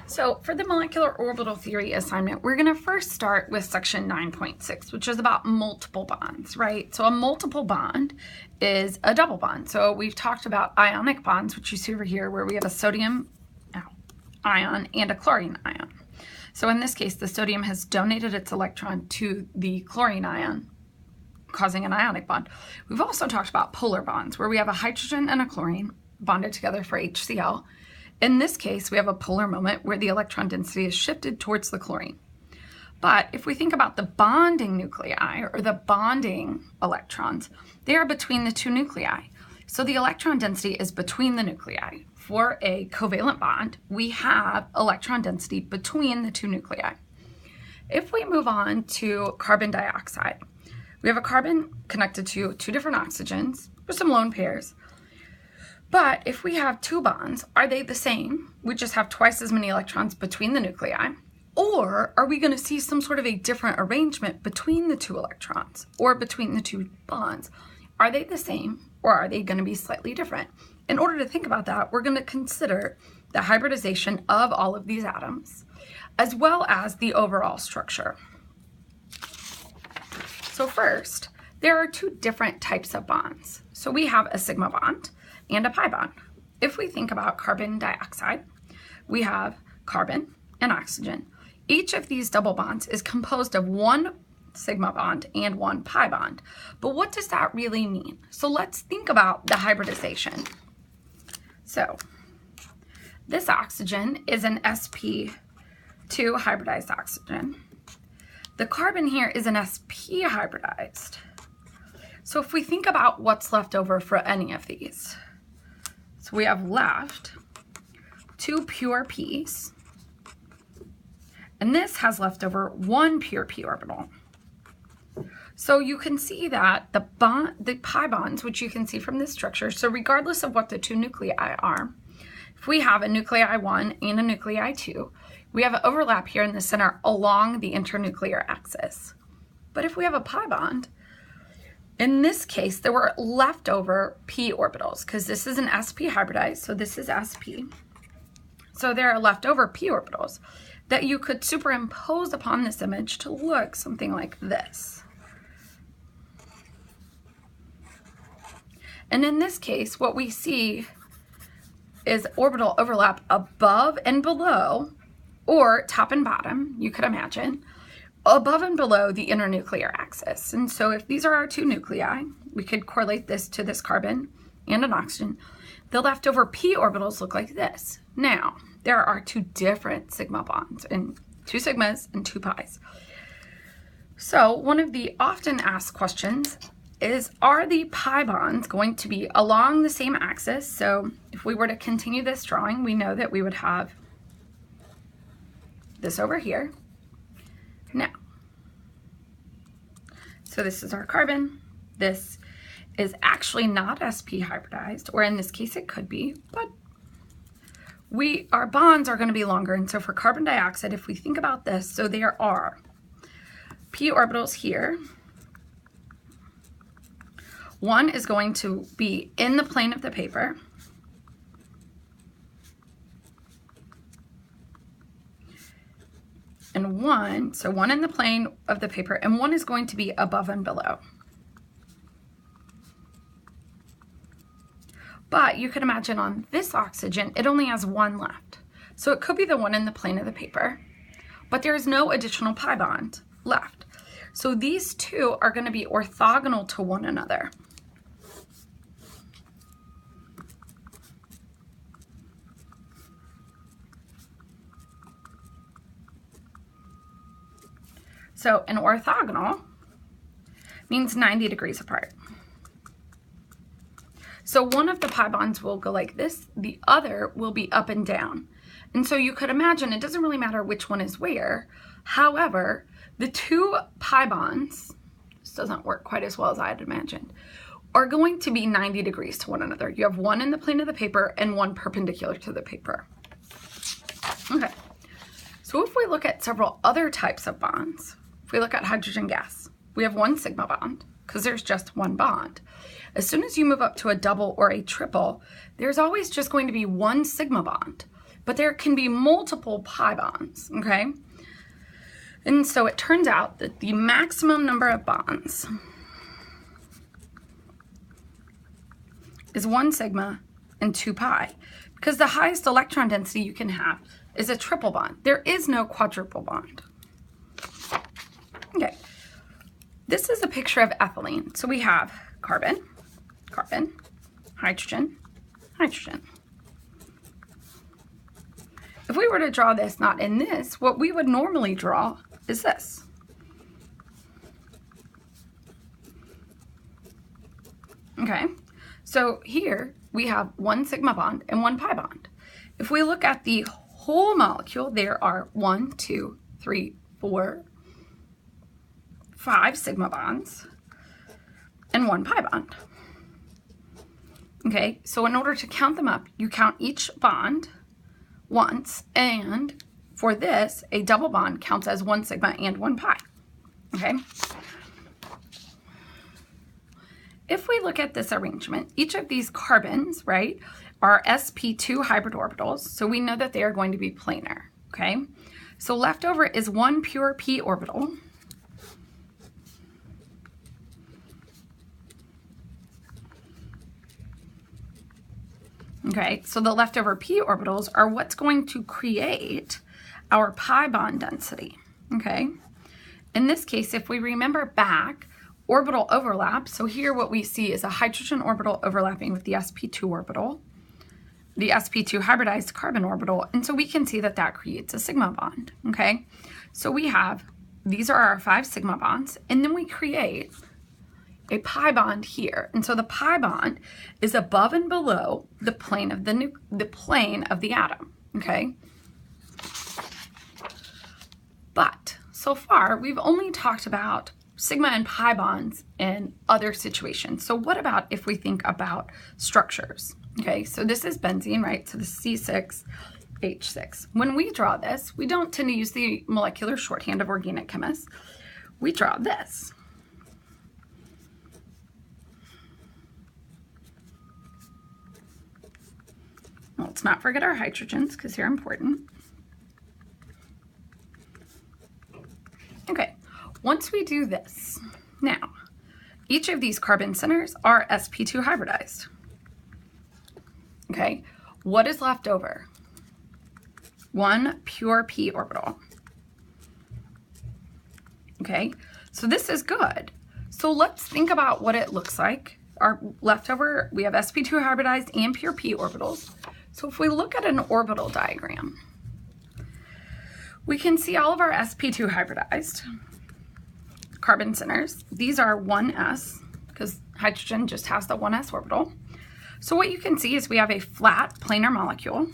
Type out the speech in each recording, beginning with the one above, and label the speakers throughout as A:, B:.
A: So for the molecular orbital theory assignment, we're going to first start with section 9.6, which is about multiple bonds, right? So a multiple bond is a double bond. So we've talked about ionic bonds, which you see over here, where we have a sodium ion and a chlorine ion. So in this case, the sodium has donated its electron to the chlorine ion, causing an ionic bond. We've also talked about polar bonds, where we have a hydrogen and a chlorine bonded together for HCl. In this case, we have a polar moment where the electron density is shifted towards the chlorine. But if we think about the bonding nuclei, or the bonding electrons, they are between the two nuclei. So the electron density is between the nuclei. For a covalent bond, we have electron density between the two nuclei. If we move on to carbon dioxide, we have a carbon connected to two different oxygens with some lone pairs. But if we have two bonds, are they the same? We just have twice as many electrons between the nuclei. Or are we going to see some sort of a different arrangement between the two electrons or between the two bonds? Are they the same, or are they going to be slightly different? In order to think about that, we're going to consider the hybridization of all of these atoms, as well as the overall structure. So first, there are two different types of bonds. So we have a sigma bond and a pi bond. If we think about carbon dioxide, we have carbon and oxygen. Each of these double bonds is composed of one sigma bond and one pi bond. But what does that really mean? So let's think about the hybridization. So this oxygen is an sp2 hybridized oxygen. The carbon here is an sp hybridized. So if we think about what's left over for any of these, so we have left two pure p's, and this has left over one pure p orbital. So you can see that the pi bonds, which you can see from this structure, so regardless of what the two nuclei are, if we have a nuclei 1 and a nuclei 2, we have an overlap here in the center along the internuclear axis. But if we have a pi bond, in this case, there were leftover p orbitals, because this is an sp hybridized, so this is sp. So there are leftover p orbitals that you could superimpose upon this image to look something like this. And in this case, what we see is orbital overlap above and below, or top and bottom, you could imagine, above and below the internuclear axis. And so if these are our two nuclei, we could correlate this to this carbon and an oxygen. The leftover p orbitals look like this. Now, there are two different sigma bonds, and two sigmas and two pi's. So one of the often asked questions is, are the pi bonds going to be along the same axis? So if we were to continue this drawing, we know that we would have this over here. Now, so this is our carbon. This is actually not sp hybridized, or in this case it could be, but our bonds are going to be longer. And so for carbon dioxide, if we think about this, so there are p orbitals here. One is going to be in the plane of the paper. And one in the plane of the paper, and one is going to be above and below. But you could imagine on this oxygen, it only has one left. So it could be the one in the plane of the paper, but there is no additional pi bond left. So these two are going to be orthogonal to one another. So an orthogonal means 90 degrees apart. So one of the pi bonds will go like this, the other will be up and down. And so you could imagine it doesn't really matter which one is where. However, the two pi bonds, this doesn't work quite as well as I had imagined, are going to be 90 degrees to one another. You have one in the plane of the paper and one perpendicular to the paper. Okay, so if we look at several other types of bonds, if we look at hydrogen gas, we have one sigma bond because there's just one bond. As soon as you move up to a double or a triple, there's always just going to be one sigma bond. but there can be multiple pi bonds, okay? And so it turns out that the maximum number of bonds is 1 sigma and 2 pi, because the highest electron density you can have is a triple bond. There is no quadruple bond. Okay, this is a picture of ethylene. So we have carbon, carbon, hydrogen, hydrogen. If we were to draw this not in this, what we would normally draw is this. Okay, so here we have 1 sigma bond and 1 pi bond. If we look at the whole molecule, there are 1, 2, 3, 4, 5 sigma bonds and 1 pi bond. Okay, so in order to count them up, you count each bond once, and for this, a double bond counts as 1 sigma and 1 pi. Okay. If we look at this arrangement, each of these carbons, right, are sp2 hybrid orbitals, so we know that they are going to be planar, okay? So left over is 1 pure p orbital, okay? So the leftover p orbitals are what's going to create our pi bond density, okay? In this case, if we remember back, orbital overlap, so here what we see is a hydrogen orbital overlapping with the sp2 orbital, the sp2 hybridized carbon orbital, and so we can see that that creates a sigma bond, okay? So we have, these are our 5 sigma bonds, and then we create a pi bond here, and so the pi bond is above and below the plane of the plane of the atom, okay? But so far, we've only talked about sigma and pi bonds in other situations. So what about if we think about structures? Okay, so this is benzene, right? So the C6H6. When we draw this, we don't tend to use the molecular shorthand of organic chemists. We draw this. Well, let's not forget our hydrogens because they're important. Okay. Once we do this, now, each of these carbon centers are sp2 hybridized. Okay, what is left over? 1 pure p orbital. Okay, so this is good. So let's think about what it looks like. Our leftover, we have sp2 hybridized and pure p orbitals. So if we look at an orbital diagram, we can see all of our sp2 hybridized carbon centers. These are 1s, because hydrogen just has the 1s orbital. So what you can see is we have a flat planar molecule.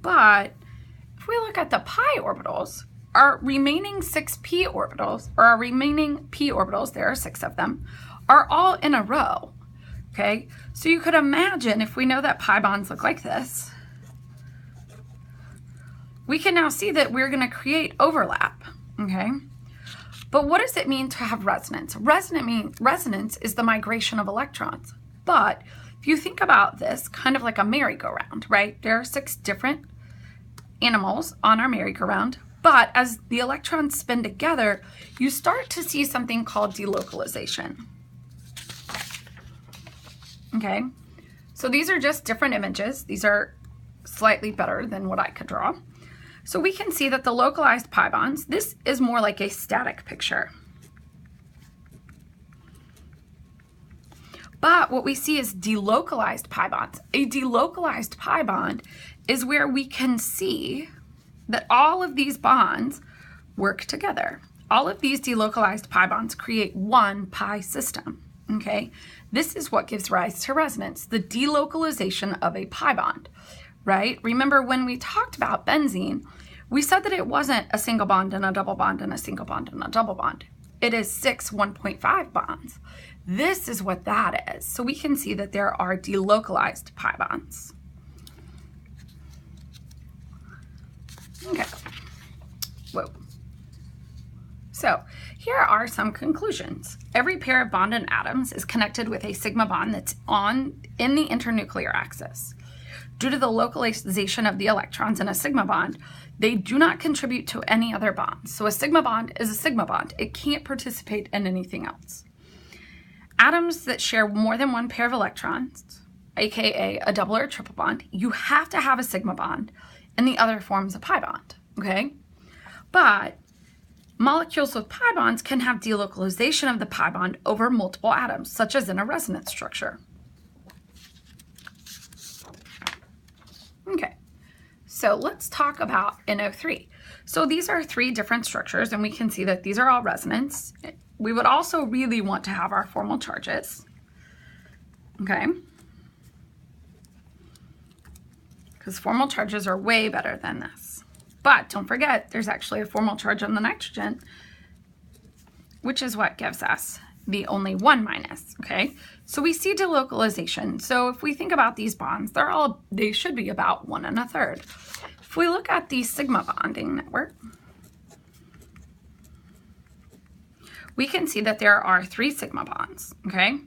A: But if we look at the pi orbitals, our remaining 6 p orbitals, or our remaining p orbitals, there are 6 of them, are all in a row. Okay, so you could imagine if we know that pi bonds look like this, we can now see that we're going to create overlap. Okay, but what does it mean to have resonance? Resonance is the migration of electrons. But if you think about this kind of like a merry-go-round, right? There are 6 different animals on our merry-go-round, but as the electrons spin together, you start to see something called delocalization. Okay, so these are just different images. These are slightly better than what I could draw. So we can see that the localized pi bonds, this is more like a static picture. But what we see is delocalized pi bonds. A delocalized pi bond is where we can see that all of these bonds work together. All of these delocalized pi bonds create one pi system, okay? This is what gives rise to resonance, the delocalization of a pi bond. Right? Remember when we talked about benzene, we said that it wasn't a single bond and a double bond and a single bond and a double bond. It is 6 1.5 bonds. This is what that is. So we can see that there are delocalized pi bonds. Okay. Whoa. So here are some conclusions. Every pair of bonded atoms is connected with a sigma bond that's in the internuclear axis. Due to the localization of the electrons in a sigma bond, they do not contribute to any other bonds. So a sigma bond is a sigma bond. It can't participate in anything else. Atoms that share more than one pair of electrons, aka a double or triple bond, you have to have a sigma bond, and the other forms a pi bond, okay? But molecules with pi bonds can have delocalization of the pi bond over multiple atoms, such as in a resonance structure. Okay, so let's talk about NO3. So these are 3 different structures, and we can see that these are all resonance. We would also really want to have our formal charges, okay? Because formal charges are way better than this. But don't forget, there's actually a formal charge on the nitrogen, which is what gives us the only 1 minus, okay? So we see delocalization. So if we think about these bonds, they should be about 1 1/3. If we look at the sigma bonding network, we can see that there are 3 sigma bonds, okay?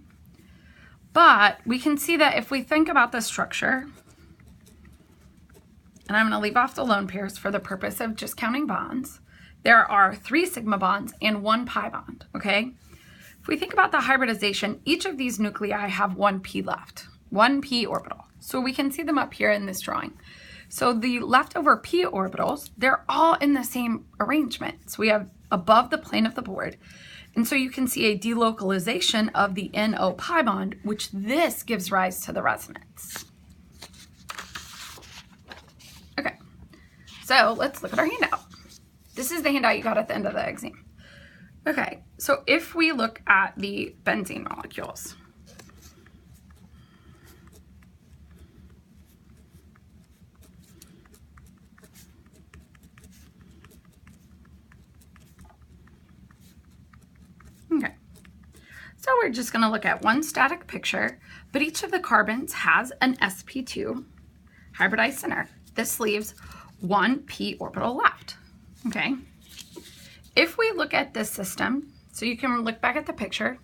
A: But we can see that if we think about the structure, and I'm going to leave off the lone pairs for the purpose of just counting bonds, there are 3 sigma bonds and 1 pi bond, okay? If we think about the hybridization, each of these nuclei have 1 p left, 1 p orbital. So we can see them up here in this drawing. So the leftover p orbitals, they're all in the same arrangement. So we have above the plane of the board. And so you can see a delocalization of the NO pi bond, which this gives rise to the resonance. Okay, so let's look at our handout. This is the handout you got at the end of the exam. Okay, so if we look at the benzene molecules, okay, so we're just going to look at one static picture, but each of the carbons has an sp2 hybridized center. This leaves 1 p orbital left, okay? If we look at this system, so you can look back at the picture,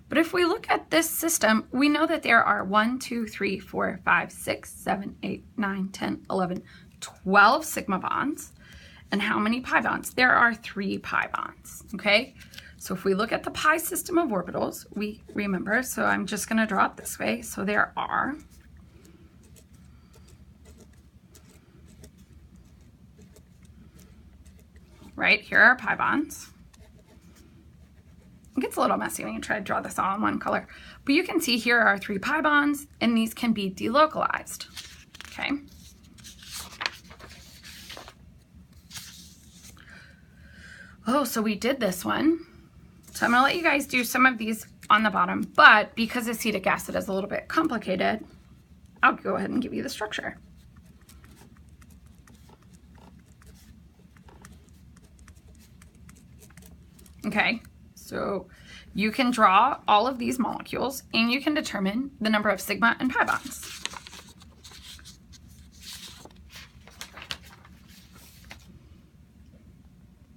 A: but if we look at this system, we know that there are 1, 2, 3, 4, 5, 6, 7, 8, 9, 10, 11, 12 sigma bonds. And how many pi bonds? There are 3 pi bonds, okay? So if we look at the pi system of orbitals, we remember, so I'm just going to draw it this way. So there are right here are pi bonds. It gets a little messy when you try to draw this all in one color, but you can see here are 3 pi bonds, and these can be delocalized, okay? Oh, so we did this one. So I'm gonna let you guys do some of these on the bottom, but because acetic acid is a little bit complicated, I'll go ahead and give you the structure. Okay, so you can draw all of these molecules and you can determine the number of sigma and pi bonds.